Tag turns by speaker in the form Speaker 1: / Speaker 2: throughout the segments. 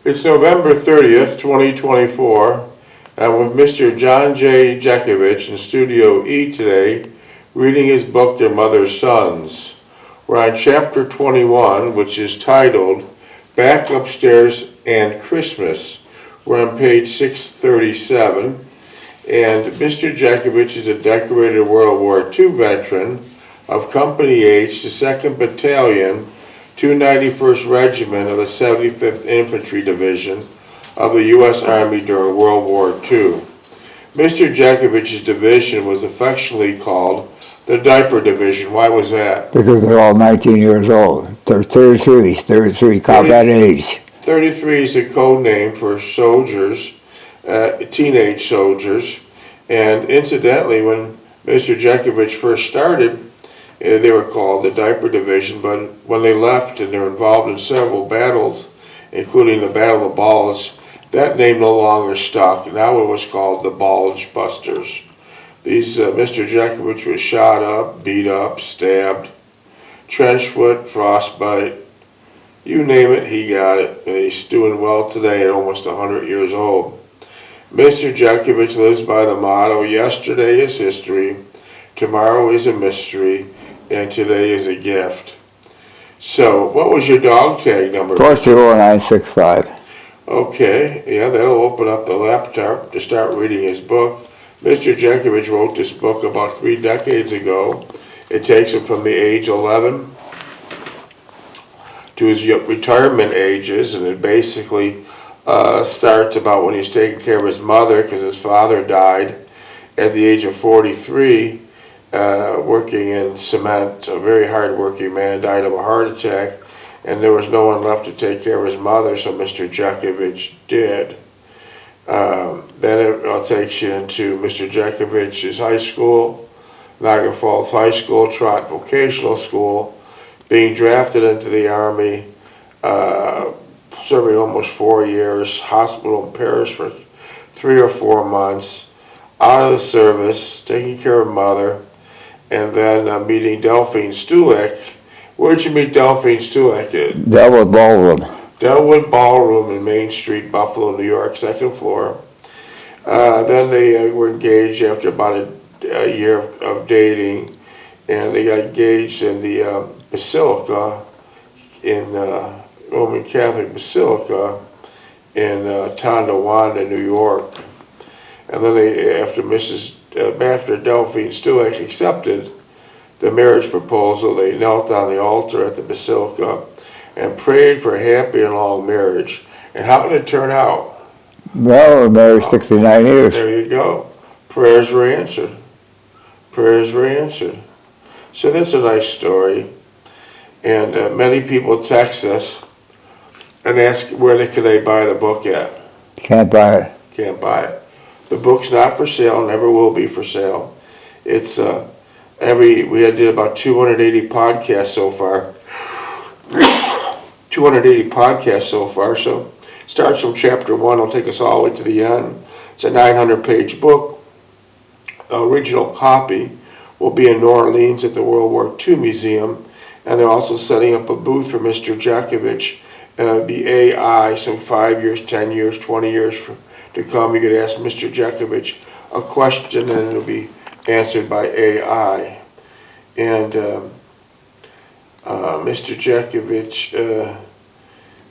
Speaker 1: It's November 30th, 2024. I'm with Mr. John Jeckovich in Studio E today, reading his book, Their Mother's Sons. We're on Chapter 21, which is titled, Back Upstairs and Christmas. We're on page 637. And Mr. Jeckovich is a decorated World War II veteran of Company H, the 2nd Battalion, 291st Regiment of the 75th Infantry Division of the U.S. Army during World War II. Mr. Jeckovich's division was affectionately called the Diaper Division. Why was that?
Speaker 2: Because they're all 19 years old. They're 33 combat age.
Speaker 1: 33 is a code name for soldiers, teenage soldiers. And incidentally, when Mr. Jeckovich first started, they were called the Diaper Division, but when they left and they were involved in several battles, including the Battle of Bulge, that name no longer stuck. Now it was called the Bulge Busters. These Mr. Jeckovich was shot up, beat up, stabbed, trench foot, frostbite, you name it, he got it. And he's doing well today at almost 100 years old. Mr. Jeckovich lives by the motto, yesterday is history, tomorrow is a mystery, and today is a gift. So, what was your dog tag number?
Speaker 2: 40965.
Speaker 1: Okay, yeah, that'll open up the laptop to start reading his book. Mr. Jeckovich wrote this book about 3 decades ago. It takes him from the age 11 to his retirement ages, and it basically starts about when he's taking care of his mother because his father died at the age of 43. Working in cement, a very hard-working man, died of a heart attack, and there was no one left to take care of his mother, so Mr. Jeckovich did. Then it takes you into Mr. Jeckovich's high school, Niagara Falls High School, Trot Vocational School, being drafted into the Army, serving almost 4 years, hospital in Paris for 3 or 4 months, out of the service, taking care of mother, and then meeting Delphine Stulek. Where'd you meet Delphine Stulek at?
Speaker 2: Delwood Ballroom.
Speaker 1: Delwood Ballroom in Main Street, Buffalo, New York, 2nd floor. Then they were engaged after about a year of dating, and they got engaged in the Basilica, in Roman Catholic Basilica in Tonawanda, New York. And then they, after Delphine Stulek accepted the marriage proposal, they knelt on the altar at the Basilica and prayed for a happy and long marriage. And how did it turn out?
Speaker 2: Well, we're married 69 years.
Speaker 1: There you go. Prayers were answered. Prayers were answered. So that's a nice story. And many people text us and ask where can they buy the book at.
Speaker 2: Can't buy it.
Speaker 1: Can't buy it. The book's not for sale, never will be for sale. It's we did about 280 podcasts so far. 280 podcasts so far, so starts from chapter 1, it'll take us all the way to the end. It's a 900-page book. The original copy will be in New Orleans at the World War II Museum, and they're also setting up a booth for Mr. Jeckovich, the AI, some 5 years, 10 years, 20 years to come. You could ask Mr. Jeckovich a question and it'll be answered by AI. And Mr. Jeckovich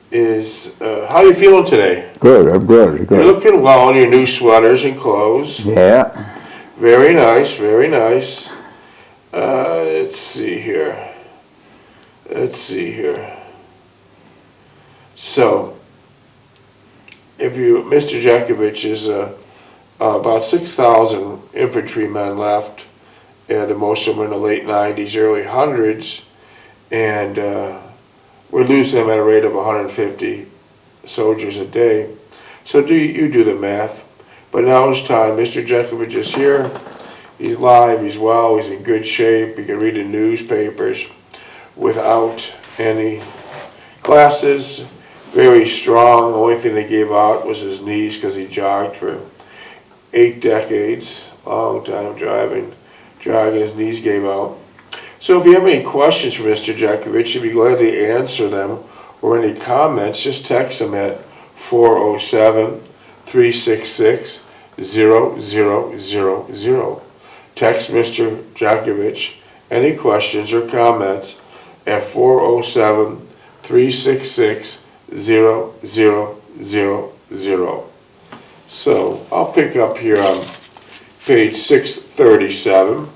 Speaker 1: is, how are you feeling today?
Speaker 2: Good, I'm good.
Speaker 1: You're looking well in your new sweaters and clothes.
Speaker 2: Yeah.
Speaker 1: Very nice, very nice. Let's see here. So, Mr. Jeckovich is about 6,000 infantrymen left. The most of them in the late 90s, early 100s, and we're losing them at a rate of 150 soldiers a day. So you do the math. But now it's time. Mr. Jeckovich is here. He's live. He's well. He's in good shape. He can read the newspapers without any glasses. Very strong. The only thing they gave out was his knees because he jogged for 8 decades. Long time driving. His knees gave out. So if you have any questions for Mr. Jeckovich, he'd be glad to answer them, or any comments, just text him at 407-366-0000. Text Mr. Jeckovich any questions or comments at 407-366-0000. So I'll pick up here on page 637.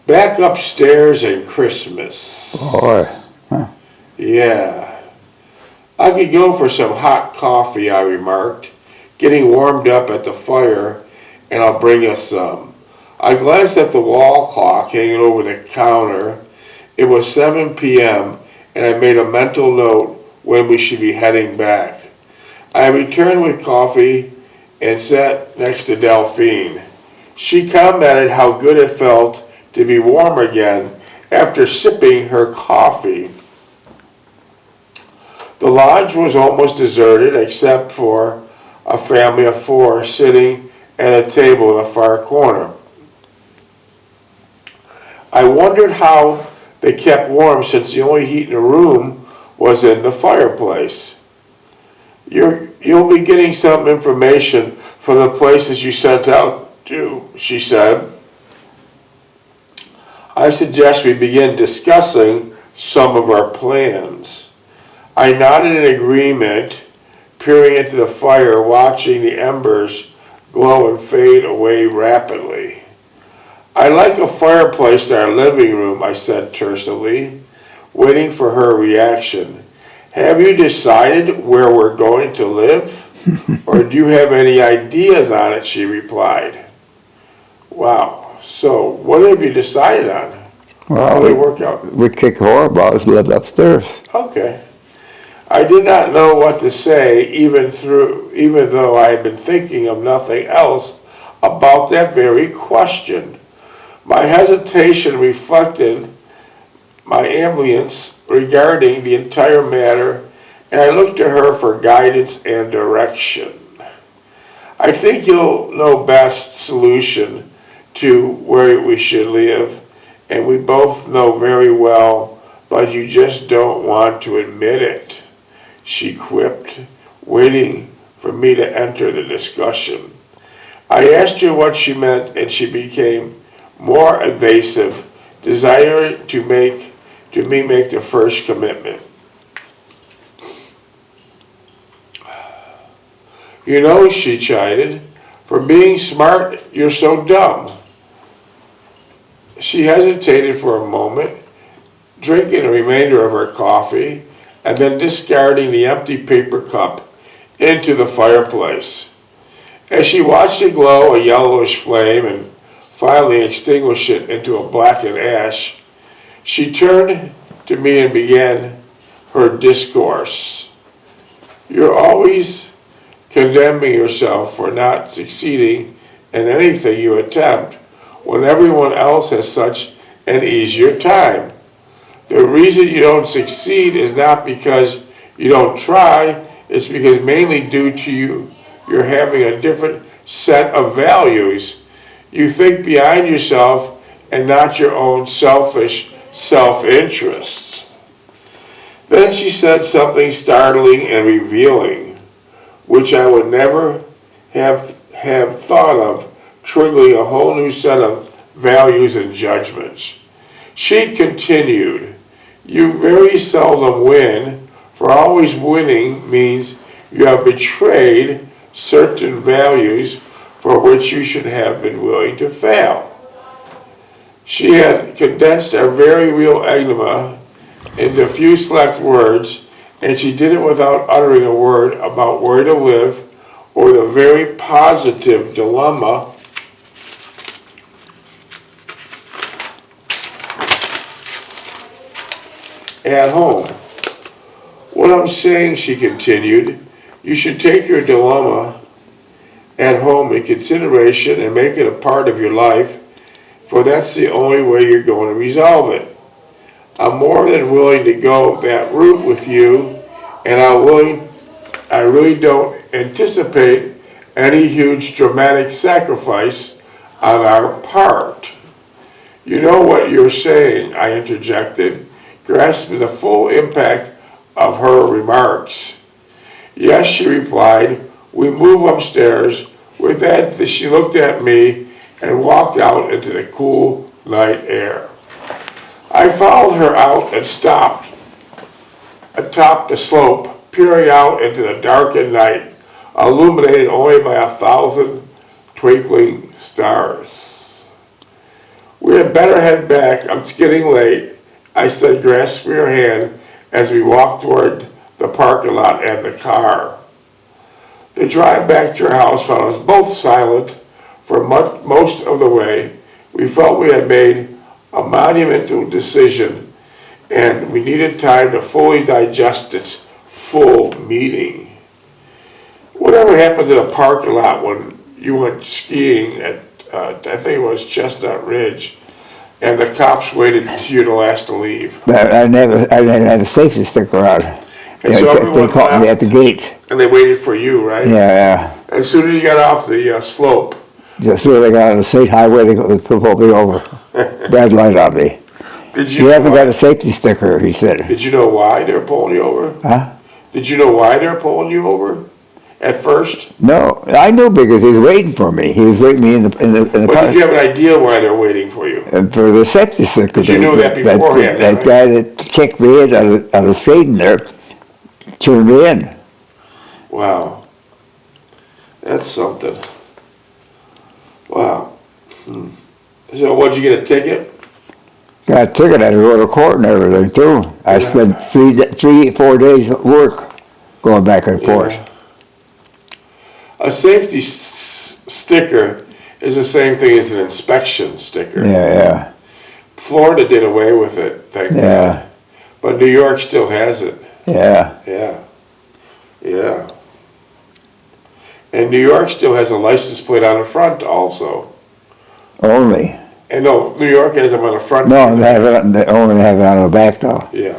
Speaker 1: Back upstairs and Christmas.
Speaker 2: Boy. Huh.
Speaker 1: Yeah. I could go for some hot coffee, I remarked, getting warmed up at the fire, and I'll bring us some. I glanced at the wall clock hanging over the counter. It was 7 p.m., and I made a mental note when we should be heading back. I returned with coffee and sat next to Delphine. She commented how good it felt to be warm again after sipping her coffee. The lodge was almost deserted except for a family of 4 sitting at a table in the far corner. I wondered how they kept warm since the only heat in the room was in the fireplace. You'll be getting some information from the places you sent out to, she said. I suggest we begin discussing some of our plans. I nodded in agreement, peering into the fire, watching the embers glow and fade away rapidly. I like a fireplace in our living room, I said tersely, waiting for her reaction. Have you decided where we're going to live? Or do you have any ideas on it? She replied. Wow, so what have you decided on? How did it work out?
Speaker 2: We kick horribles, lived upstairs.
Speaker 1: Okay. I did not know what to say, even though I had been thinking of nothing else about that very question. My hesitation reflected my ambience regarding the entire matter, and I looked to her for guidance and direction. I think you'll know best solution to where we should live, and we both know very well, but you just don't want to admit it, she quipped, waiting for me to enter the discussion. I asked her what she meant, and she became more evasive, desiring to make the first commitment. You know, she chided, for being smart, you're so dumb. She hesitated for a moment, drinking the remainder of her coffee, and then discarding the empty paper cup into the fireplace. As she watched it glow a yellowish flame and finally extinguish it into a blackened ash, she turned to me and began her discourse. You're always condemning yourself for not succeeding in anything you attempt when everyone else has such an easier time. The reason you don't succeed is not because you don't try, it's because mainly due to you're having a different set of values. You think behind yourself and not your own selfish self-interests. Then she said something startling and revealing, which I would never have thought of, triggering a whole new set of values and judgments. She continued, you very seldom win, for always winning means you have betrayed certain values for which you should have been willing to fail. She had condensed our very real enigma into a few select words, and she did it without uttering a word about where to live or the very positive dilemma at home. What I'm saying, she continued, you should take your dilemma at home in consideration and make it a part of your life, for that's the only way you're going to resolve it. I'm more than willing to go that route with you, and I really don't anticipate any huge dramatic sacrifice on our part. You know what you're saying, I interjected, grasping the full impact of her remarks. Yes, she replied. We move upstairs. With that, she looked at me and walked out into the cool night air. I followed her out and stopped atop the slope, peering out into the darkened night, illuminated only by 1,000 twinkling stars. We had better head back. It's getting late, I said, grasping her hand as we walked toward the parking lot and the car. The drive back to our house found us both silent for most of the way. We felt we had made a monumental decision, and we needed time to fully digest its full meaning. Whatever happened to the parking lot when you went skiing at, I think it was Chestnut Ridge, and the cops waited for you to last to leave?
Speaker 2: But I didn't have a safety sticker on.
Speaker 1: And so
Speaker 2: They caught me at the gate.
Speaker 1: And they waited for you, right?
Speaker 2: Yeah.
Speaker 1: As soon as you got off the slope.
Speaker 2: Just so they got on the state highway, they pulled me over. Red light on me.
Speaker 1: Did
Speaker 2: You haven't got a safety sticker, he said.
Speaker 1: Did you know why they were pulling you over?
Speaker 2: Huh?
Speaker 1: Did you know why they were pulling you over at first?
Speaker 2: No, I knew because he was waiting for me. He was waiting me in the
Speaker 1: But
Speaker 2: park.
Speaker 1: did you have an idea why they were waiting for you?
Speaker 2: And for the safety sticker.
Speaker 1: You knew that beforehand,
Speaker 2: That
Speaker 1: right?
Speaker 2: guy that checked me in out of skating there turned me in.
Speaker 1: Wow. That's something. Wow. So what'd you get, a ticket?
Speaker 2: Got a ticket, I had to go to court and everything too. I spent 4 days at work going back and forth.
Speaker 1: Yeah. A safety sticker is the same thing as an inspection sticker.
Speaker 2: Yeah.
Speaker 1: Florida did away with it, thank God. But New York still has it.
Speaker 2: Yeah.
Speaker 1: And New York still has a license plate on the front also.
Speaker 2: Only.
Speaker 1: And no, New York has them on the front.
Speaker 2: No, they only have it on the back now.
Speaker 1: Yeah.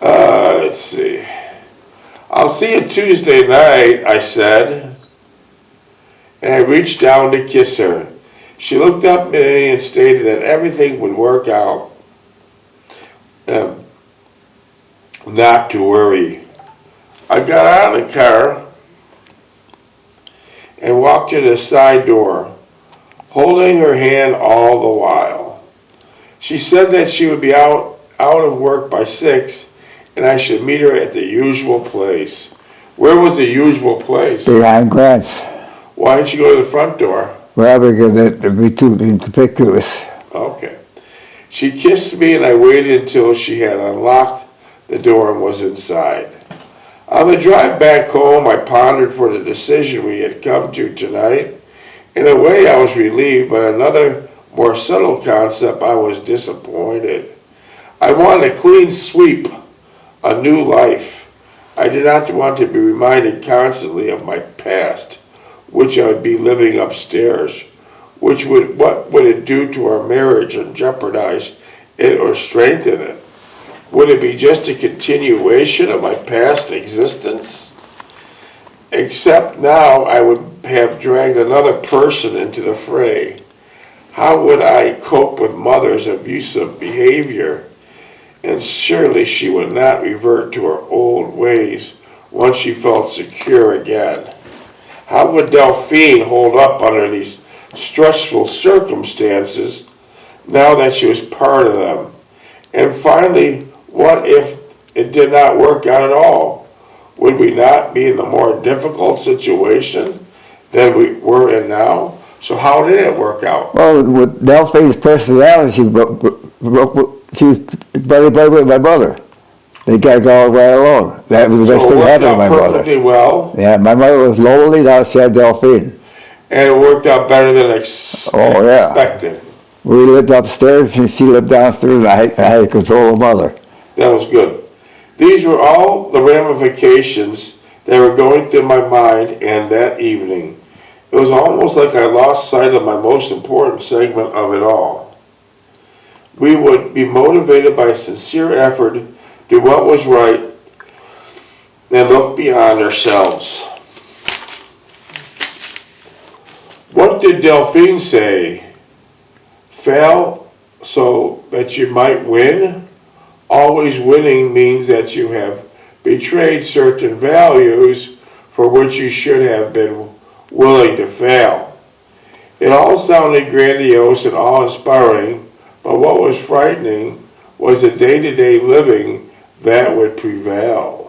Speaker 1: Let's see. I'll see you Tuesday night, I said. And I reached down to kiss her. She looked up at me and stated that everything would work out. Not to worry. I got out of the car and walked to the side door, holding her hand all the while. She said that she would be out of work by 6, and I should meet her at the usual place. Where was the usual place?
Speaker 2: Behind Grant's.
Speaker 1: Why didn't you go to the front door?
Speaker 2: Well, because it would be too conspicuous.
Speaker 1: Okay. She kissed me, and I waited until she had unlocked the door and was inside. On the drive back home, I pondered for the decision we had come to tonight. In a way, I was relieved, but another, more subtle concept, I was disappointed. I wanted a clean sweep, a new life. I did not want to be reminded constantly of my past, which I would be living upstairs. What would it do to our marriage and jeopardize it or strengthen it? Would it be just a continuation of my past existence? Except now I would have dragged another person into the fray. How would I cope with Mother's abusive behavior? And surely she would not revert to her old ways once she felt secure again. How would Delphine hold up under these stressful circumstances now that she was part of them? And finally, what if it did not work out at all? Would we not be in the more difficult situation than we were in now? So how did it work out?
Speaker 2: Well, with Delphine's personality, she was buddy with my brother. They got all the way along. That was the best thing happened to my brother.
Speaker 1: Perfectly well.
Speaker 2: Yeah, my mother was lonely, now she had Delphine.
Speaker 1: And it worked out better than expected.
Speaker 2: We lived upstairs and she lived downstairs, and I had control of Mother.
Speaker 1: That was good. These were all the ramifications that were going through my mind and that evening. It was almost like I lost sight of my most important segment of it all. We would be motivated by sincere effort, do what was right, and look beyond ourselves. What did Delphine say? Fail so that you might win? Always winning means that you have betrayed certain values for which you should have been willing to fail. It all sounded grandiose and awe-inspiring, but what was frightening was the day-to-day living that would prevail.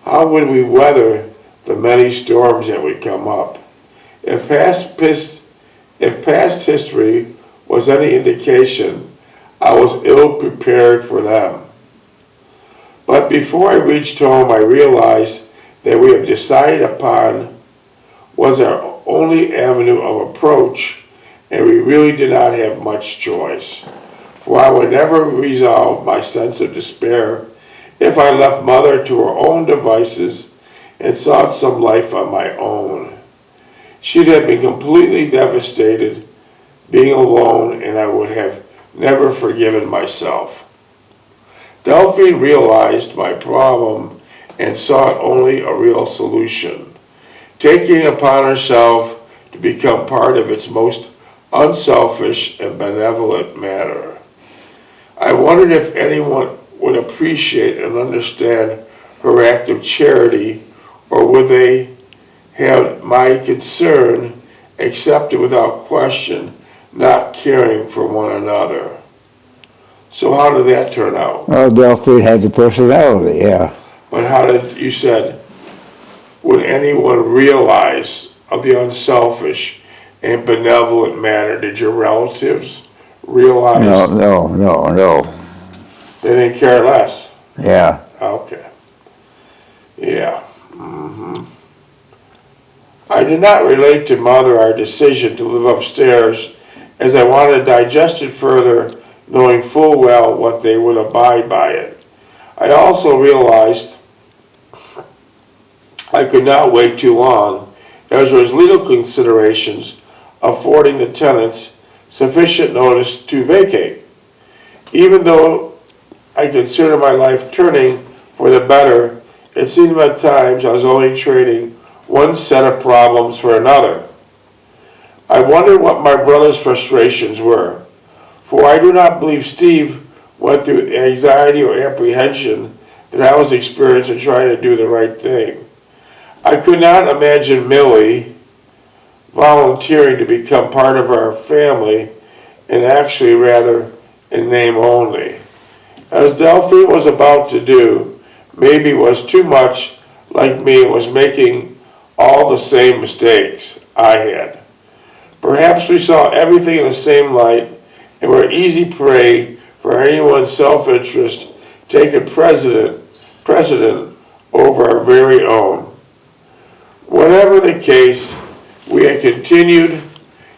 Speaker 1: How would we weather the many storms that would come up? If past history was any indication, I was ill prepared for them. But before I reached home, I realized that we have decided upon was our only avenue of approach, and we really did not have much choice. For I would never resolve my sense of despair if I left Mother to her own devices and sought some life on my own. She'd have been completely devastated being alone, and I would have never forgiven myself. Delphine realized my problem and sought only a real solution, taking it upon herself to become part of its most unselfish and benevolent matter. I wondered if anyone would appreciate and understand her act of charity, or would they have my concern accepted without question, not caring for one another. So how did that turn out?
Speaker 2: Well, Delphine had the personality, yeah.
Speaker 1: But how did, you said, would anyone realize of the unselfish and benevolent manner? Did your relatives realize?
Speaker 2: No.
Speaker 1: They didn't care less?
Speaker 2: Yeah.
Speaker 1: Okay. Yeah. I did not relate to Mother our decision to live upstairs, as I wanted to digest it further, knowing full well what they would abide by it. I also realized I could not wait too long, as there was legal considerations affording the tenants sufficient notice to vacate. Even though I consider my life turning for the better, it seemed at times I was only trading one set of problems for another. I wondered what my brother's frustrations were, for I do not believe Steve went through anxiety or apprehension that I was experiencing trying to do the right thing. I could not imagine Millie volunteering to become part of our family, and actually rather in name only. As Delphine was about to do, maybe was too much like me and was making all the same mistakes I had. Perhaps we saw everything in the same light and were easy prey for anyone's self-interest taking precedent over our very own. Whatever the case, we had continued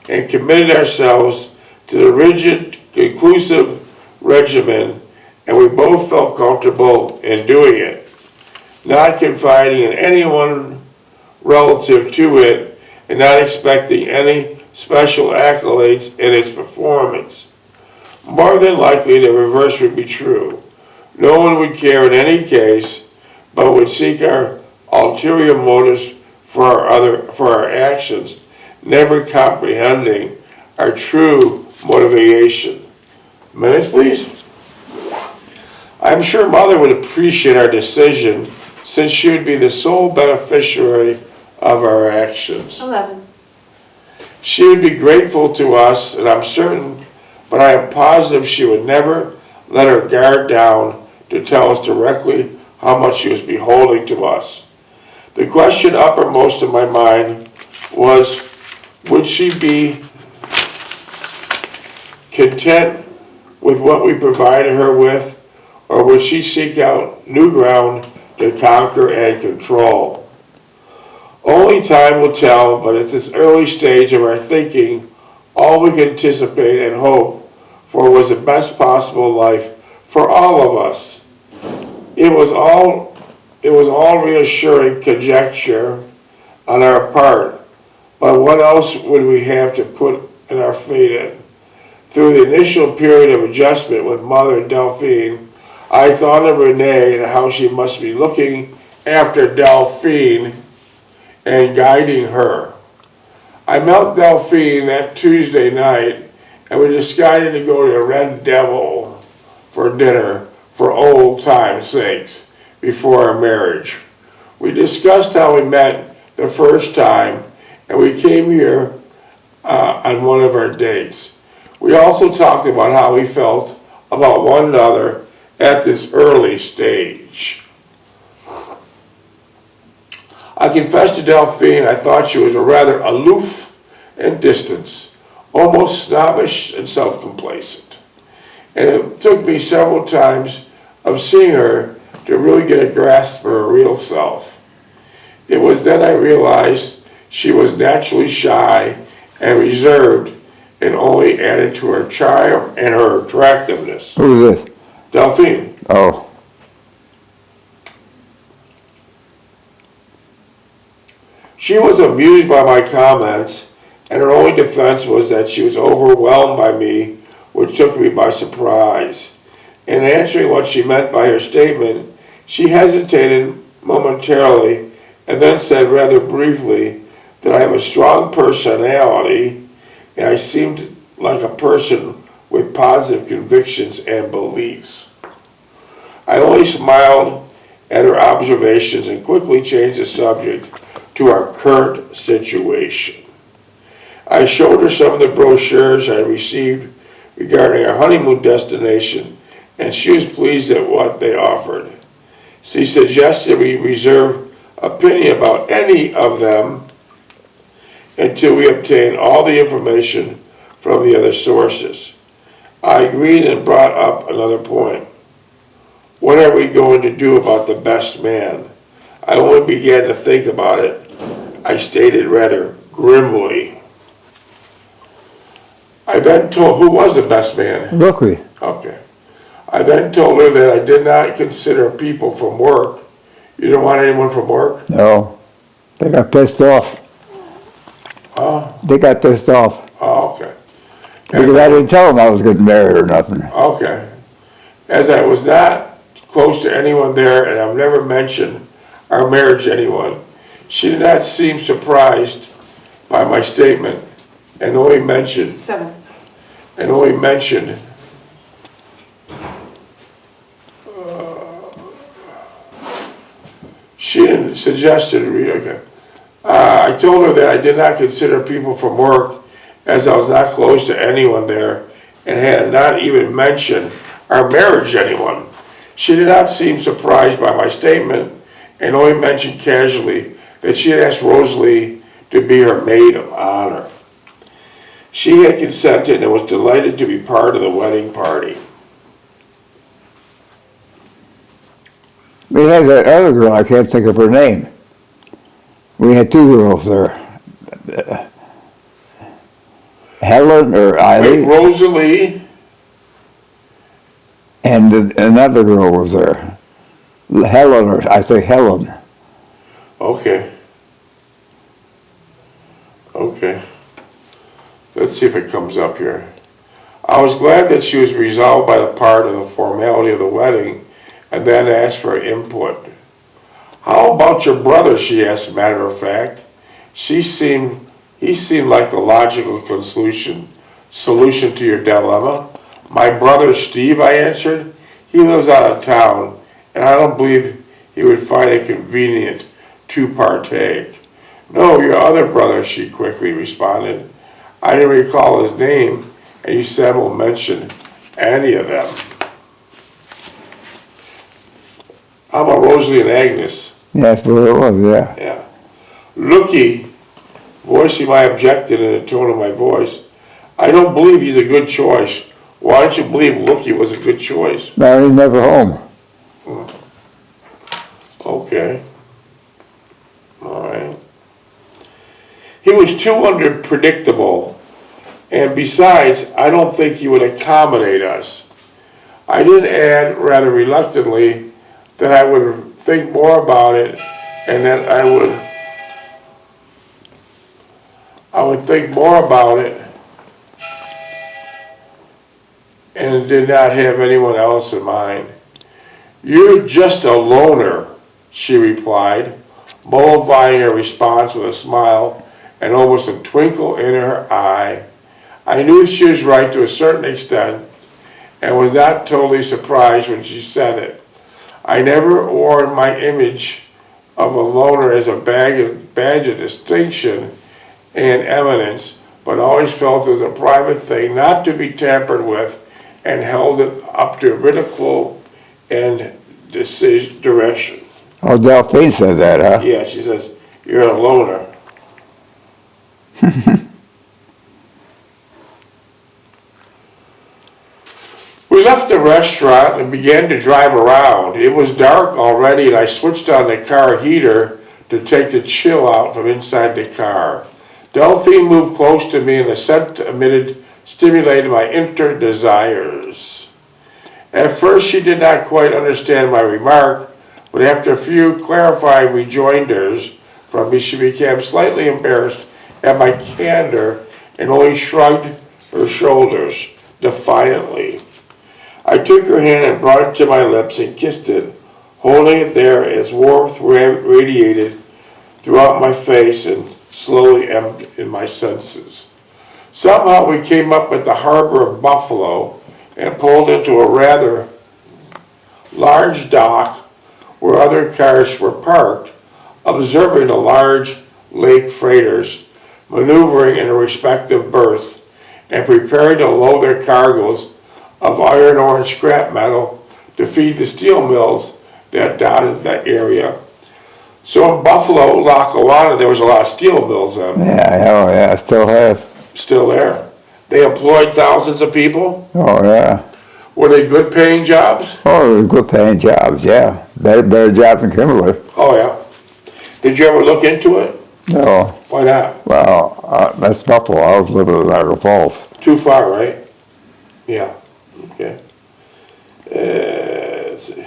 Speaker 1: and committed ourselves to the rigid, conclusive regimen, and we both felt comfortable in doing it, not confiding in anyone relative to it, and not expecting any special accolades in its performance. More than likely, the reverse would be true. No one would care in any case, but would seek our ulterior motives for our actions, never comprehending our true motivation. Minutes, please. I'm sure Mother would appreciate our decision, since she would be the sole beneficiary of our actions.
Speaker 3: 11.
Speaker 1: She would be grateful to us, and I'm certain, but I am positive she would never let her guard down to tell us directly how much she was beholding to us. The question uppermost in my mind was, would she be content with what we provided her with, or would she seek out new ground to conquer and control? Only time will tell, but at this early stage of our thinking, all we could anticipate and hope for was the best possible life for all of us. It was all reassuring conjecture on our part, but what else would we have to put in our fate in? Through the initial period of adjustment with Mother and Delphine, I thought of Renee and how she must be looking after Delphine and guiding her. I met Delphine that Tuesday night, and we decided to go to Red Devil for dinner for old time's sakes before our marriage. We discussed how we met the first time, and we came here on one of our dates. We also talked about how we felt about one another at this early stage. I confessed to Delphine I thought she was a rather aloof and distant, almost snobbish and self-complacent. And it took me several times of seeing her to really get a grasp of her real self. It was then I realized she was naturally shy and reserved, and only added to her charm and her attractiveness.
Speaker 2: Who's this?
Speaker 1: Delphine.
Speaker 2: Oh.
Speaker 1: She was amused by my comments, and her only defense was that she was overwhelmed by me, which took me by surprise. In answering what she meant by her statement, she hesitated momentarily and then said rather briefly that I have a strong personality and I seemed like a person with positive convictions and beliefs. I only smiled at her observations and quickly changed the subject to our current situation. I showed her some of the brochures I received regarding our honeymoon destination, and she was pleased at what they offered. She suggested we reserve opinion about any of them until we obtain all the information from the other sources. I agreed and brought up another point. What are we going to do about the best man? I only began to think about it, I stated rather grimly. I then told, who was the best man?
Speaker 2: Rookie.
Speaker 1: Okay. I then told her that I did not consider people from work. You don't want anyone from work?
Speaker 2: No. They got pissed off.
Speaker 1: Oh.
Speaker 2: They got pissed off.
Speaker 1: Oh, okay.
Speaker 2: Because I didn't tell them I was getting married or nothing.
Speaker 1: Okay. As I was not close to anyone there and I've never mentioned our marriage to anyone, she did not seem surprised by my statement and only mentioned she didn't suggested okay. I told her that I did not consider people from work as I was not close to anyone there and had not even mentioned our marriage to anyone. She did not seem surprised by my statement and only mentioned casually that she had asked Rosalie to be her maid of honor. She had consented and was delighted to be part of the wedding party.
Speaker 2: We had that other girl, I can't think of her name. We had two girls there. Helen or Eileen.
Speaker 1: Wait, Rosalie?
Speaker 2: And another girl was there. Helen, or I say Helen.
Speaker 1: Okay. Okay. Let's see if it comes up here. I was glad that she was resolved by the part of the formality of the wedding and then asked for input. How about your brother, she asked, matter of fact. He seemed like the logical solution to your dilemma. My brother Steve, I answered. He lives out of town, and I don't believe he would find it convenient to partake. No, your other brother, she quickly responded. I didn't recall his name, and you said we'll mention any of them. How about Rosalie and Agnes?
Speaker 2: Yeah, that's what it was, yeah.
Speaker 1: Yeah. Looky, voicing my objection in the tone of my voice. I don't believe he's a good choice. Why don't you believe Looky was a good choice?
Speaker 2: No, he's never home.
Speaker 1: Okay. All right. He was too unpredictable, and besides, I don't think he would accommodate us. I did add, rather reluctantly, that I would think more about it, and that I would think more about it, and did not have anyone else in mind. You're just a loner, she replied, mollifying her response with a smile and almost a twinkle in her eye. I knew she was right to a certain extent, and was not totally surprised when she said it. I never wore my image of a loner as a badge of distinction and eminence, but always felt it was a private thing not to be tampered with, and held it up to ridicule and derision.
Speaker 2: Oh, Delphine said that, huh?
Speaker 1: Yeah, she says, you're a loner. We left the restaurant and began to drive around. It was dark already, and I switched on the car heater to take the chill out from inside the car. Delphine moved close to me, and the scent emitted stimulated my inner desires. At first, she did not quite understand my remark, but after a few clarifying rejoinders from me, she became slightly embarrassed at my candor and only shrugged her shoulders defiantly. I took her hand and brought it to my lips and kissed it, holding it there as warmth radiated throughout my face and slowly ebbed in my senses. Somehow we came up at the harbor of Buffalo and pulled into a rather large dock where other cars were parked, observing the large lake freighters maneuvering in their respective berths and preparing to load their cargoes of iron ore and scrap metal to feed the steel mills that dotted that area. So in Buffalo, Lackawanna, there was a lot of steel mills then.
Speaker 2: Yeah, oh yeah, still have.
Speaker 1: Still there. They employed thousands of people.
Speaker 2: Oh yeah.
Speaker 1: Were they good paying jobs?
Speaker 2: Oh, they were good paying jobs, yeah. Better jobs than Kimberly.
Speaker 1: Oh yeah. Did you ever look into it?
Speaker 2: No.
Speaker 1: Why not?
Speaker 2: Well, that's Buffalo. I was living in Niagara Falls.
Speaker 1: Too far, right? Yeah. Okay. Let's see.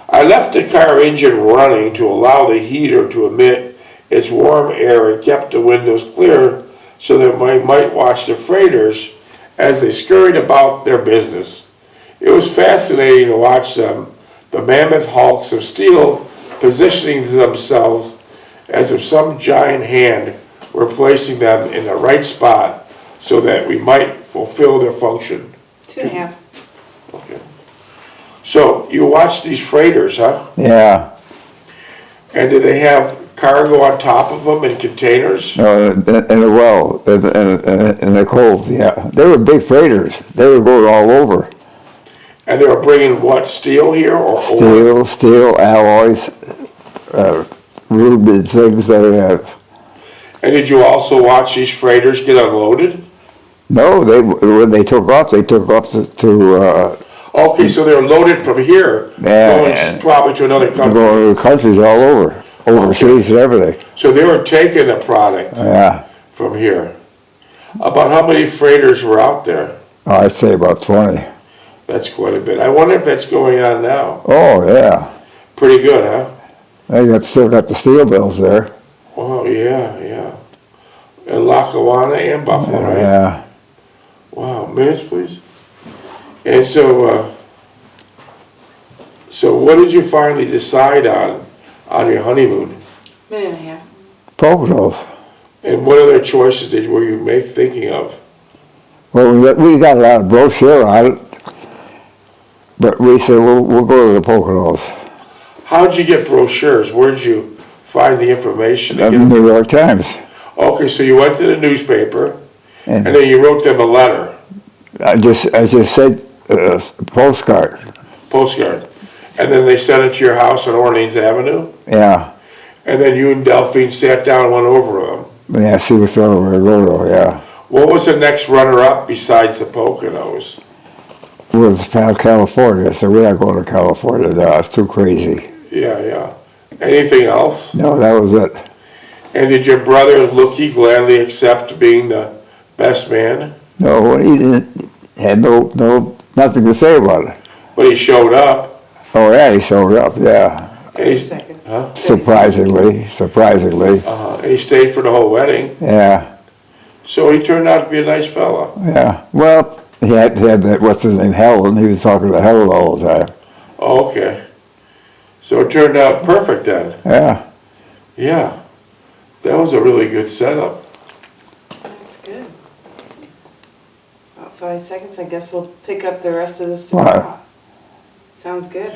Speaker 1: I left the car engine running to allow the heater to emit its warm air and kept the windows clear so that I might watch the freighters as they scurried about their business. It was fascinating to watch them, the mammoth hulks of steel positioning themselves as if some giant hand were placing them in the right spot so that we might fulfill their function.
Speaker 3: 2.5.
Speaker 1: Okay. So you watch these freighters, huh?
Speaker 2: Yeah.
Speaker 1: And do they have cargo on top of them in containers?
Speaker 2: No, in the well, in the cove, yeah. They were big freighters. They were going all over.
Speaker 1: And they were bringing what, steel here or ore?
Speaker 2: Steel, alloys, ruby things that they have.
Speaker 1: And did you also watch these freighters get unloaded?
Speaker 2: No, when they took off to
Speaker 1: Okay, so they were loaded from here, going probably to another country.
Speaker 2: Going to countries all over, overseas and everything.
Speaker 1: So they were taking the product from here. About how many freighters were out there?
Speaker 2: Oh, I'd say about 20.
Speaker 1: That's quite a bit. I wonder if that's going on now.
Speaker 2: Oh, yeah.
Speaker 1: Pretty good, huh?
Speaker 2: They still got the steel mills there.
Speaker 1: Oh, yeah, yeah. And Lackawanna and Buffalo, right?
Speaker 2: Yeah.
Speaker 1: Wow, minutes, please. And so, so what did you finally decide on your honeymoon?
Speaker 3: 1.5.
Speaker 2: Poconos.
Speaker 1: And what other choices were you thinking of?
Speaker 2: Well, we got a lot of brochure on it, but we said we'll go to the Poconos.
Speaker 1: How'd you get brochures? Where'd you find the information?
Speaker 2: The New York Times.
Speaker 1: Okay, so you went to the newspaper, and then you wrote them a letter.
Speaker 2: I just sent a postcard.
Speaker 1: Postcard. And then they sent it to your house on Orleans Avenue?
Speaker 2: Yeah.
Speaker 1: And then you and Delphine sat down and went over them?
Speaker 2: Yeah, see what's over there, go, yeah.
Speaker 1: What was the next runner-up besides the Poconos?
Speaker 2: It was California, so we're not going to California now, it's too crazy.
Speaker 1: Yeah, yeah. Anything else?
Speaker 2: No, that was it.
Speaker 1: And did your brother Lookie gladly accept being the best man?
Speaker 2: No, he didn't, had nothing to say about it.
Speaker 1: But he showed up.
Speaker 2: Oh yeah, he showed up, yeah.
Speaker 1: And he,
Speaker 3: 30 seconds.
Speaker 1: huh?
Speaker 2: Surprisingly.
Speaker 1: And he stayed for the whole wedding.
Speaker 2: Yeah,
Speaker 1: So he turned out to be a nice fella.
Speaker 2: yeah. Well, he had that, what's his name, Helen, he was talking to Helen all the time.
Speaker 1: Oh, okay. So it turned out perfect then.
Speaker 2: Yeah.
Speaker 1: Yeah. That was a really good setup.
Speaker 3: That's good. About 45 seconds. I guess we'll pick up the rest of this
Speaker 2: All
Speaker 3: tomorrow.
Speaker 2: right.
Speaker 3: Sounds good.